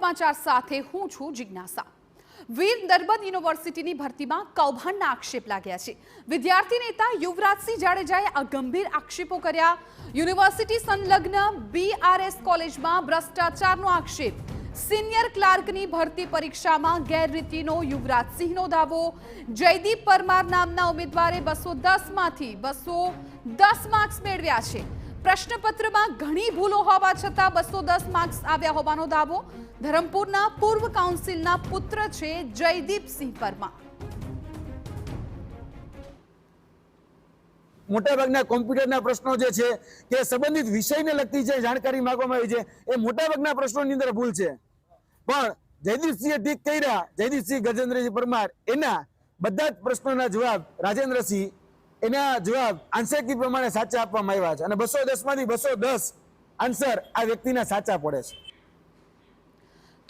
સમાચાર સાથે હું છું જિજ્ઞાસા। વીર નર્મદ યુનિવર્સિટીની ભરતીમાં કૌભાંડના આક્ષેપ લાગ્યા છે। વિદ્યાર્થી નેતા યુવરાજસિંહ જાડેજાએ આ ગંભીર આક્ષેપો કર્યા। યુનિવર્સિટી સંલગ્ન બીઆરએસ કોલેજમાં ભ્રષ્ટાચારનો આક્ષેપ। સિનિયર ક્લાર્કની ભરતી પરીક્ષામાં ગેરરીતિનો યુવરાજસિંહનો દાવો। જયદીપ પરમાર નામના ઉમેદવારે 210 માંથી 210 માર્ક્સ મેળવ્યા છે। પ્રશ્નપત્રમાં ઘણી ભૂલો હોવા છતાં 210 માર્ક્સ આવ્યા હોવાનો દાવો। ધરમપુરના પૂર્વ કાઉન્સિલના પુત્ર છે જયદીપસિંહ પરમાર। મોટાભાગના કોમ્પ્યુટરના પ્રશ્નો જે છે કે સંબંધિત વિષયને લગતી જે જાણકારી માંગવામાં આવી છે એ મોટાભાગના પ્રશ્નોની અંદર ભૂલ છે, પણ જયદીપસિંહે ઠીક કર્યા। જયદીપસિંહ ગજેન્દ્રસિંહ પરમાર એના બધા જ પ્રશ્નોના જવાબ રાજેન્દ્રસિંહ એના જવાબ આન્સર કી પ્રમાણે સાચા આપવામાં આવ્યા છે અને 210 માંથી 210 આન્સર આ વ્યક્તિના સાચા પડે છે।